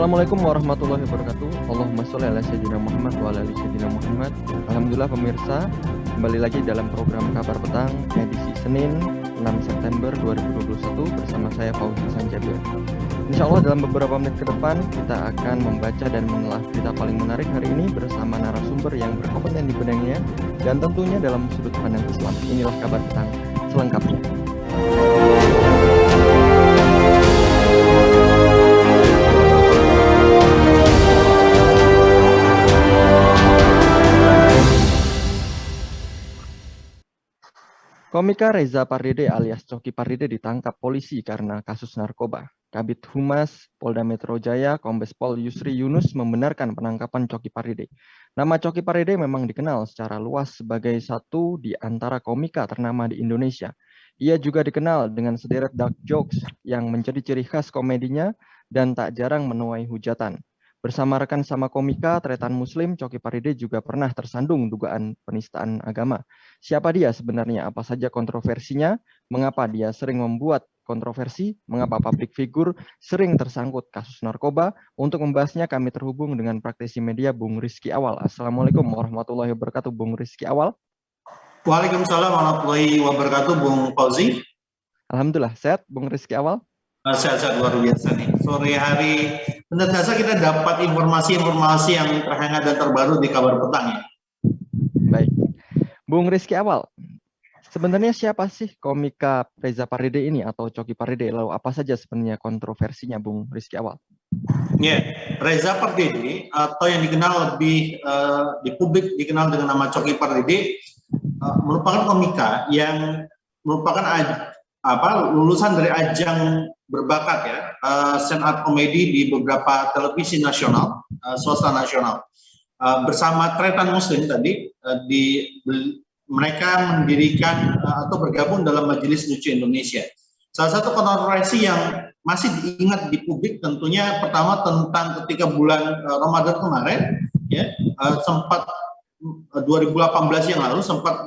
Assalamualaikum warahmatullahi wabarakatuh. Allahumma sholli ala sayyidina Muhammad wa ala ali sayyidina Muhammad. Alhamdulillah pemirsa, kembali lagi dalam program Kabar Petang edisi Senin 6 September 2021 bersama saya Fauzi Sanjabir. Insya Allah dalam beberapa menit ke depan kita akan membaca dan menelaah berita paling menarik hari ini bersama narasumber yang berkompeten di bidangnya dan tentunya dalam sudut pandang Islam. Inilah Kabar Petang selengkapnya. Komika Reza Pardede alias Coki Pardede ditangkap polisi karena kasus narkoba. Kabid Humas Polda Metro Jaya, Kombes Pol Yusri Yunus membenarkan penangkapan Coki Pardede. Nama Coki Pardede memang dikenal secara luas sebagai satu di antara komika ternama di Indonesia. Ia juga dikenal dengan sederet dark jokes yang menjadi ciri khas komedinya dan tak jarang menuai hujatan. Bersama rekan sama komika Tretan Muslim, Coki Pardede juga pernah tersandung dugaan penistaan agama. Siapa dia sebenarnya? Apa saja kontroversinya? Mengapa dia sering membuat kontroversi? Mengapa public figure sering tersangkut kasus narkoba? Untuk membahasnya kami terhubung dengan praktisi media Bung Rizky Awal. Assalamualaikum warahmatullahi wabarakatuh, Bung Rizky Awal. Waalaikumsalam warahmatullahi wabarakatuh, Bung Fauzi. Alhamdulillah, sehat Bung Rizky Awal? Sehat-sehat luar biasa nih. Sore hari biasa kita dapat informasi-informasi yang terhangat dan terbaru di Kabar Petang ya. Baik. Bung Rizky Awal, sebenarnya siapa sih komika Reza Pardede ini atau Coki Pardede? Lalu apa saja sebenarnya kontroversinya, Bung Rizky Awal? Ya, Reza Pardede atau yang dikenal lebih di publik dikenal dengan nama Coki Pardede merupakan komika yang merupakan lulusan dari ajang berbakat ya stand up komedi di beberapa televisi nasional, swasta nasional. Bersama Tretan Muslim tadi mereka mendirikan atau bergabung dalam Majelis Lucu Indonesia. Salah satu kontroversi yang masih diingat di publik tentunya pertama tentang ketika bulan Ramadan kemarin ya sempat 2018 yang lalu sempat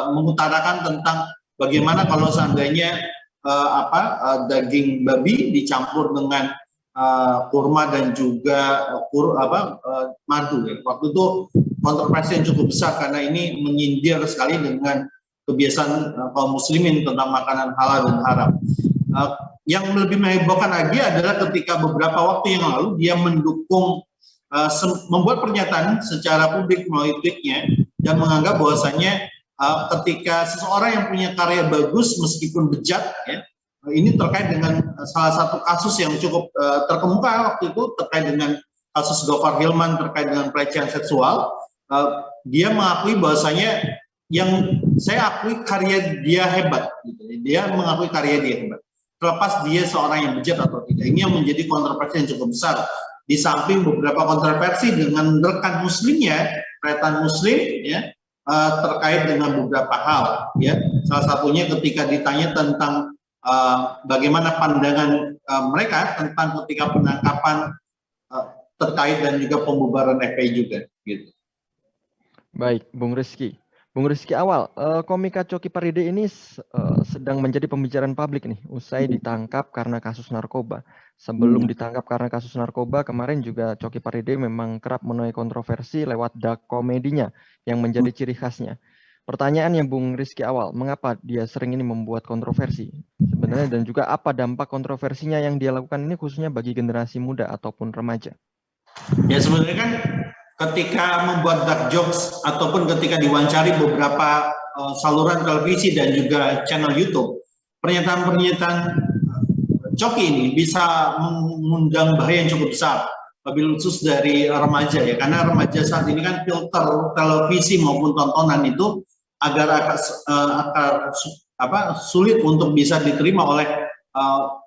mengutarakan tentang bagaimana kalau seandainya daging babi dicampur dengan kurma dan juga madu ya. Waktu itu kontroversi yang cukup besar karena ini menyindir sekali dengan kebiasaan kaum muslimin tentang makanan halal dan haram. Yang lebih menghebohkan lagi adalah ketika beberapa waktu yang lalu dia mendukung membuat pernyataan secara publik melalui tweetnya dan menganggap bahwasanya ketika seseorang yang punya karya bagus meskipun bejat ya, ini terkait dengan salah satu kasus yang cukup terkemuka waktu itu terkait dengan kasus Gofar Hilman terkait dengan pelecehan seksual. Dia mengakui bahwasanya yang saya akui karya dia hebat gitu. Dia mengakui karya dia hebat terlepas dia seorang yang bejat atau tidak. Ini yang menjadi kontroversi yang cukup besar di samping beberapa kontroversi dengan rekan muslimnya Tretan Muslim ya terkait dengan beberapa hal ya, salah satunya ketika ditanya tentang bagaimana pandangan mereka tentang ketika penangkapan terkait dan juga pembubaran FPI juga gitu. Baik, Bung Rizky Awal, komika Coki Pardede ini sedang menjadi pembicaraan publik nih usai ditangkap karena kasus narkoba. Sebelum ditangkap karena kasus narkoba, kemarin juga Coki Pardede memang kerap menuai kontroversi lewat dark komedinya yang menjadi ciri khasnya. Pertanyaannya Bung Rizky Awal, mengapa dia sering ini membuat kontroversi sebenarnya dan juga apa dampak kontroversinya yang dia lakukan ini khususnya bagi generasi muda ataupun remaja? Ya sebenarnya kan ketika membuat dark jokes ataupun ketika diwawancari beberapa saluran televisi dan juga channel YouTube, pernyataan-pernyataan Coki ini bisa mengundang bahaya yang cukup besar, lebih khusus dari remaja ya, karena remaja saat ini kan filter televisi maupun tontonan itu agak sulit untuk bisa diterima oleh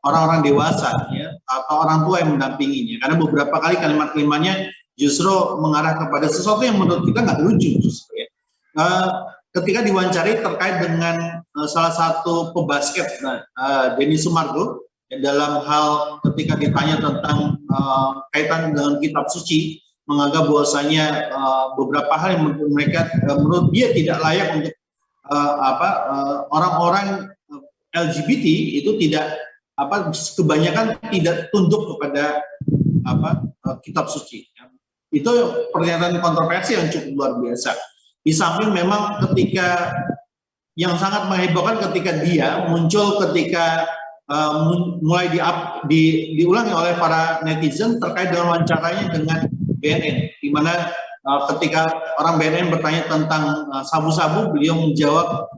orang-orang dewasa ya, atau orang tua yang mendampinginya, karena beberapa kali kalimat-kalimatnya justru mengarah kepada sesuatu yang menurut kita nggak lucu justru ya. Ketika diwawancari terkait dengan salah satu pebasket Denny Sumargo dalam hal ketika ditanya tentang kaitan dengan kitab suci, menganggap bahwasanya beberapa hal yang menurut dia tidak layak untuk orang-orang LGBT itu tidak kebanyakan tidak tunduk kepada kitab suci. Itu pernyataan kontroversi yang cukup luar biasa. Di samping memang ketika yang sangat menghebohkan ketika dia muncul ketika mulai diulangi oleh para netizen terkait dengan wawancaranya dengan BNN, di mana ketika orang BNN bertanya tentang sabu-sabu, beliau menjawab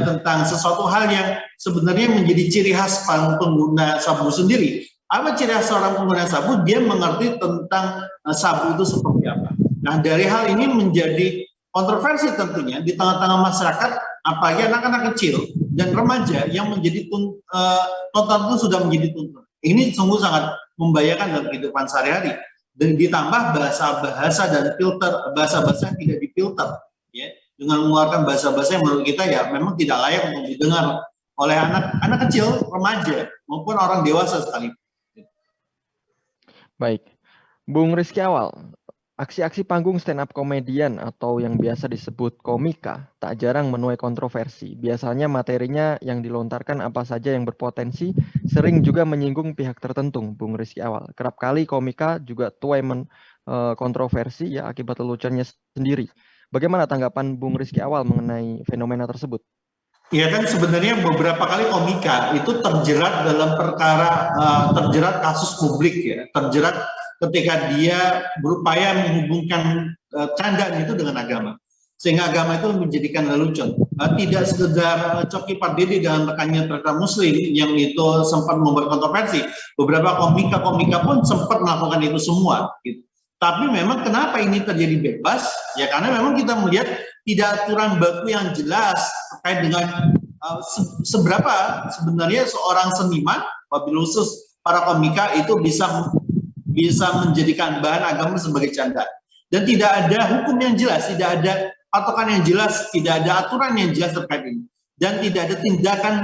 tentang sesuatu hal yang sebenarnya menjadi ciri khas pengguna sabu sendiri. Apa ciri khas seorang pengguna sabu? Dia mengerti tentang sabu itu seperti apa. Nah, dari hal ini menjadi kontroversi tentunya di tengah-tengah masyarakat, apalagi anak-anak kecil dan remaja yang menjadi tonton itu sudah menjadi tonton. Ini sungguh sangat membahayakan dalam kehidupan sehari-hari. Dan ditambah bahasa-bahasa dan bahasa-bahasa yang tidak difilter, ya, dengan mengeluarkan bahasa-bahasa yang menurut kita ya memang tidak layak untuk didengar oleh anak kecil, remaja maupun orang dewasa sekali. Baik, Bung Rizky Awal, aksi-aksi panggung stand-up komedian atau yang biasa disebut komika tak jarang menuai kontroversi. Biasanya materinya yang dilontarkan apa saja yang berpotensi, sering juga menyinggung pihak tertentu, Bung Rizky Awal. Kerap kali komika juga tuai kontroversi ya akibat leluconnya sendiri. Bagaimana tanggapan Bung Rizky Awal mengenai fenomena tersebut? Ya kan sebenarnya beberapa kali komika itu terjerat dalam perkara terjerat kasus publik ya, terjerat ketika dia berupaya menghubungkan candaan itu dengan agama, sehingga agama itu menjadikan lelucon. Tidak sekedar Coki Pardede dan rekannya terhadap Muslim yang itu sempat membuat kontroversi, beberapa komika pun sempat melakukan itu semua. Gitu. Tapi memang kenapa ini terjadi bebas? Ya karena memang kita melihat tidak aturan baku yang jelas terkait dengan seberapa sebenarnya seorang seniman, wabil khusus para komika itu bisa menjadikan bahan agama sebagai canda. Dan tidak ada hukum yang jelas, tidak ada patokan yang jelas, tidak ada aturan yang jelas terkait ini. Dan tidak ada tindakan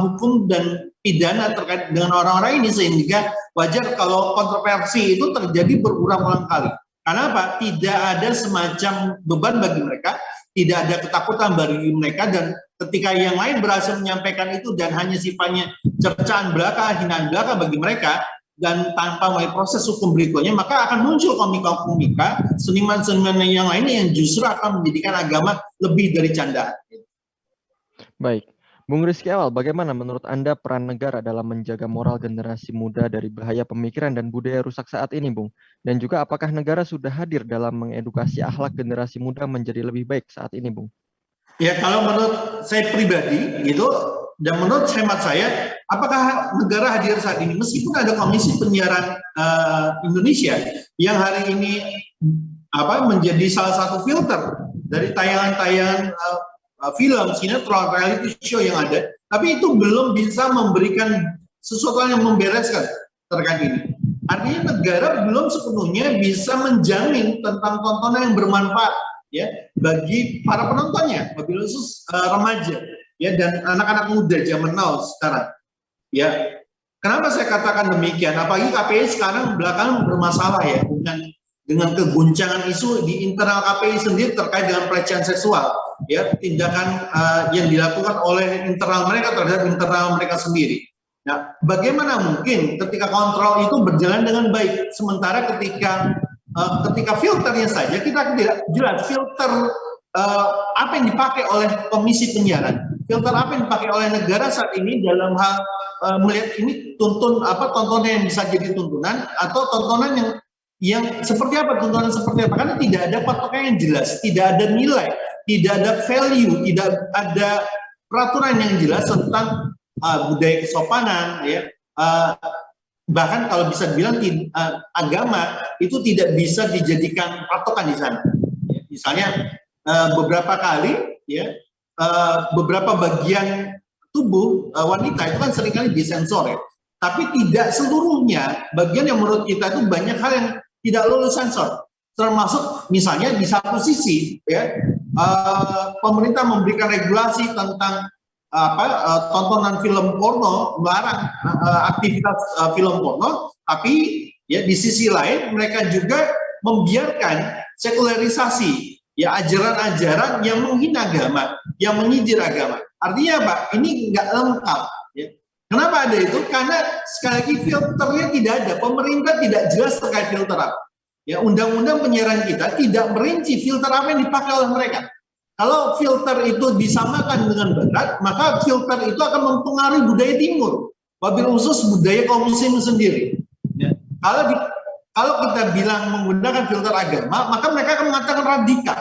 hukum dan pidana terkait dengan orang-orang ini, sehingga wajar kalau kontroversi itu terjadi berulang-ulang kali. Karena apa? Tidak ada semacam beban bagi mereka, tidak ada ketakutan bagi mereka, dan ketika yang lain berhasil menyampaikan itu dan hanya sifatnya cercaan belaka, hinaan belaka bagi mereka, dan tanpa melalui proses hukum berikutnya, maka akan muncul komika-komika, seniman-seniman yang lainnya yang justru akan menjadikan agama lebih dari candaan. Baik, Bung Rizky Awal, bagaimana menurut Anda peran negara dalam menjaga moral generasi muda dari bahaya pemikiran dan budaya rusak saat ini, Bung? Dan juga apakah negara sudah hadir dalam mengedukasi akhlak generasi muda menjadi lebih baik saat ini, Bung? Ya, kalau menurut saya pribadi gitu, dan menurut hemat saya, apakah negara hadir saat ini? Meskipun ada Komisi Penyiaran Indonesia yang hari ini menjadi salah satu filter dari tayangan-tayangan film, sinetron, reality show yang ada, tapi itu belum bisa memberikan sesuatu yang membereskan terkait ini. Artinya negara belum sepenuhnya bisa menjamin tentang tontonan yang bermanfaat ya bagi para penontonnya, wabil khusus remaja ya dan anak-anak muda zaman now sekarang. Ya, kenapa saya katakan demikian? Apalagi KPI sekarang belakangan bermasalah ya dengan keguncangan isu di internal KPI sendiri terkait dengan pelecehan seksual, ya tindakan yang dilakukan oleh internal mereka terhadap internal mereka sendiri. Nah, bagaimana mungkin ketika kontrol itu berjalan dengan baik, sementara ketika filternya saja kita tidak jelas filter apa yang dipakai oleh Komisi Penyiaran, filter apa yang dipakai oleh negara saat ini dalam hal melihat ini tontonan yang bisa jadi tuntunan atau tontonan yang seperti apa, tontonan seperti apa, karena tidak ada patokan yang jelas, tidak ada nilai, tidak ada value, tidak ada peraturan yang jelas tentang budaya kesopanan ya, bahkan kalau bisa dibilang agama itu tidak bisa dijadikan patokan di sana ya. Misalnya beberapa kali ya beberapa bagian tubuh wanita itu kan seringkali disensor ya, tapi tidak seluruhnya. Bagian yang menurut kita itu banyak hal yang tidak lolos sensor, termasuk misalnya di satu sisi ya pemerintah memberikan regulasi tentang tontonan film porno, melarang aktivitas film porno, tapi ya di sisi lain mereka juga membiarkan sekularisasi ya ajaran-ajaran yang menghina agama, yang menyindir agama. Artinya apa? Ini nggak lengkap. Ya. Kenapa ada itu? Karena sekali lagi filternya tidak ada. Pemerintah tidak jelas terkait filter apa. Ya, undang-undang penyiaran kita tidak merinci filter apa yang dipakai oleh mereka. Kalau filter itu disamakan dengan barat, maka filter itu akan mempengaruhi budaya timur, wabil khusus budaya kaum muslim sendiri. Ya. Kalau kita bilang menggunakan filter agama, maka mereka akan mengatakan radikal.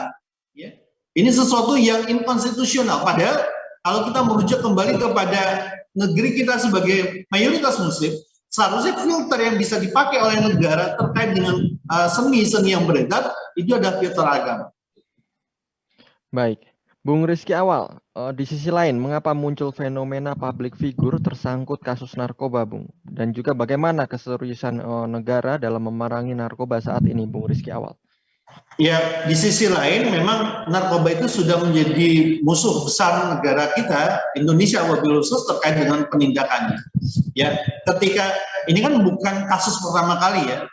Ya. Ini sesuatu yang inkonstitusional. Padahal kalau kita merujuk kembali kepada negeri kita sebagai mayoritas muslim, seharusnya filter yang bisa dipakai oleh negara terkait dengan seni-seni yang beredar itu adalah filter agama. Baik, Bung Rizky Awal, di sisi lain, mengapa muncul fenomena public figure tersangkut kasus narkoba, Bung? Dan juga bagaimana keseriusan negara dalam memerangi narkoba saat ini, Bung Rizky Awal? Ya, di sisi lain memang narkoba itu sudah menjadi musuh besar negara kita, Indonesia wabil khusus terkait dengan penindakannya. Ya, ketika ini kan bukan kasus pertama kali ya,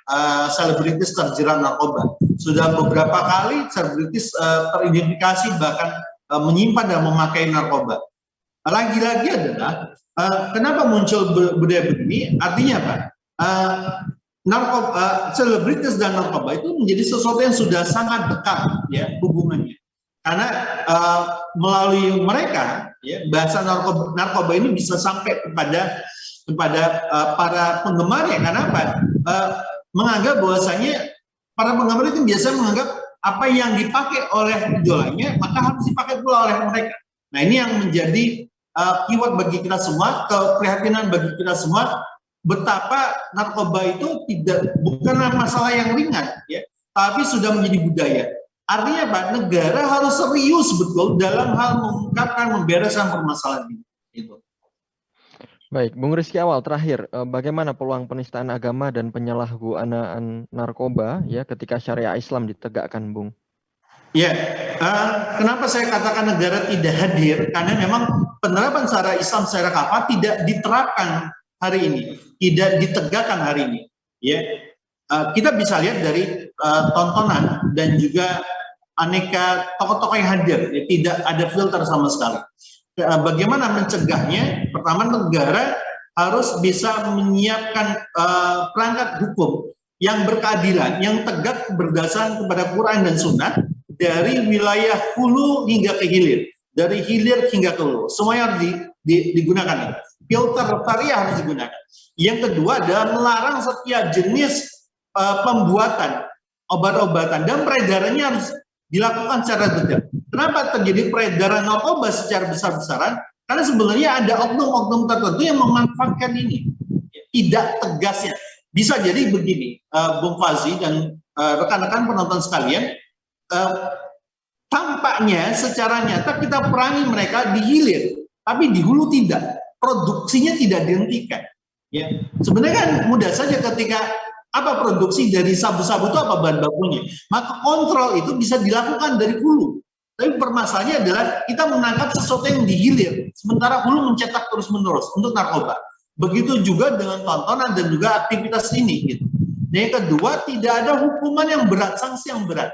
selebritis terjerat narkoba. Sudah beberapa kali selebritis teridentifikasi bahkan menyimpan dan memakai narkoba. Lagi-lagi adalah kenapa muncul budaya begini? Artinya apa? Selebritis dan narkoba itu menjadi sesuatu yang sudah sangat dekat ya hubungannya, karena melalui mereka ya bahasa narkoba ini bisa sampai kepada para penggemarnya. Karena apa? Menganggap bahwasanya para penggemar itu biasanya menganggap apa yang dipakai oleh idolanya maka harus dipakai pula oleh mereka. Nah, ini yang menjadi keyword bagi kita semua, keprihatinan bagi kita semua, betapa narkoba itu bukanlah masalah yang ringan ya, tapi sudah menjadi budaya. Artinya apa? Negara harus serius betul dalam hal mengungkapkan, membereskan permasalahan ini. Itu. Baik, Bung Rizky Awal, terakhir, bagaimana peluang penistaan agama dan penyalahgunaan narkoba ya ketika syariah Islam ditegakkan, Bung? Ya, kenapa saya katakan negara tidak hadir? Karena memang penerapan syariah Islam secara kafah tidak diterapkan hari ini, tidak ditegakkan hari ini. Ya, kita bisa lihat dari tontonan dan juga aneka tokoh-tokoh yang hadir, ya, tidak ada filter sama sekali. Bagaimana mencegahnya? Pertama, negara harus bisa menyiapkan perangkat hukum yang berkeadilan, yang tegak berdasarkan kepada Quran dan Sunnah dari wilayah hulu hingga ke hilir, dari hilir hingga ke hulu, semuanya harus digunakan. Filter syariah harus digunakan. Yang kedua adalah melarang setiap jenis pembuatan obat-obatan dan peredarannya harus dilakukan secara detail. Kenapa terjadi peredaran narkoba secara besar-besaran? Karena sebenarnya ada oknum-oknum tertentu yang memanfaatkan ini. Tidak tegasnya. Bisa jadi begini, Bung Fazi dan rekan-rekan penonton sekalian, tampaknya secara nyata kita perangi mereka di hilir, tapi di hulu tidak. Produksinya tidak dihentikan. Ya, sebenarnya kan mudah saja ketika apa produksi dari sabu-sabu itu apa bahan bakunya, maka kontrol itu bisa dilakukan dari hulu. Tapi permasalahannya adalah kita menangkap sesuatu yang dihilir, sementara hulu mencetak terus-menerus untuk narkoba. Begitu juga dengan tontonan dan juga aktivitas ini. Gitu. Yang kedua, tidak ada hukuman yang berat, sanksi yang berat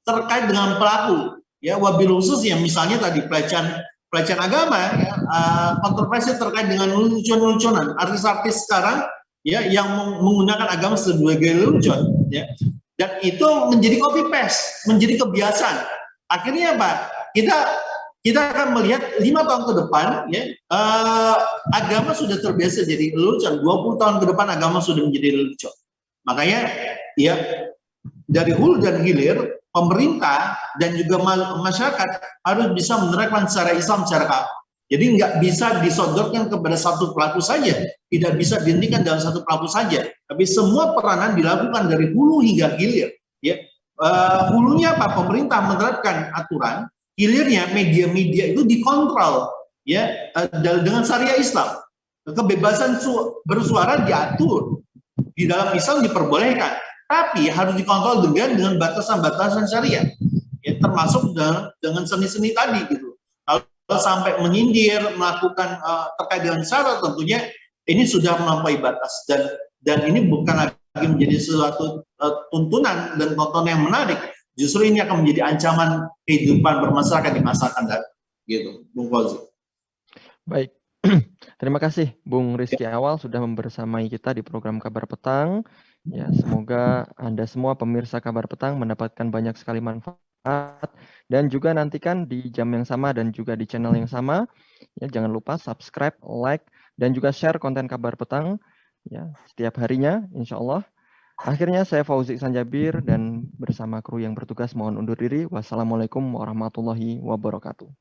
terkait dengan pelaku. Ya, wabil khusus yang misalnya tadi pelecehan agama, ya, kontroversi terkait dengan lelucon-leluconan. Artis-artis sekarang ya yang menggunakan agama sebagai lelucon, ya, dan itu menjadi copy paste, menjadi kebiasaan. Akhirnya apa? Kita akan melihat 5 tahun ke depan, ya, agama sudah terbiasa jadi lelucon. 20 tahun ke depan agama sudah menjadi lelucon. Makanya, ya, dari hulu dan hilir, pemerintah dan juga masyarakat harus bisa menerapkan secara Islam secara kafah. Jadi nggak bisa disodorkan kepada satu pelaku saja, tidak bisa dihentikan dalam satu pelaku saja, tapi semua peranan dilakukan dari hulu hingga hilir. Ya, hulunya apa? Pemerintah menerapkan aturan, hilirnya media-media itu dikontrol, ya, dengan syariah Islam. Kebebasan bersuara diatur, di dalam Islam diperbolehkan, tapi harus dikontrol dengan batasan-batasan syariah, ya, termasuk dengan seni-seni tadi gitu. Kalau sampai menyindir, melakukan terkait dengan syarat, tentunya ini sudah melampaui batas dan ini bukan lagi menjadi sesuatu tuntunan dan tontonan yang menarik. Justru ini akan menjadi ancaman kehidupan bermasyarakat di masa akan datang, gitu, Bung Fauzi. Baik. Terima kasih Bung Rizky Awal sudah membersamai kita di program Kabar Petang. Ya, semoga Anda semua pemirsa Kabar Petang mendapatkan banyak sekali manfaat dan juga nantikan di jam yang sama dan juga di channel yang sama. Ya, jangan lupa subscribe, like, dan juga share konten Kabar Petang ya setiap harinya, insya Allah. Akhirnya saya Fauzi Sanjabir dan bersama kru yang bertugas mohon undur diri. Wassalamualaikum warahmatullahi wabarakatuh.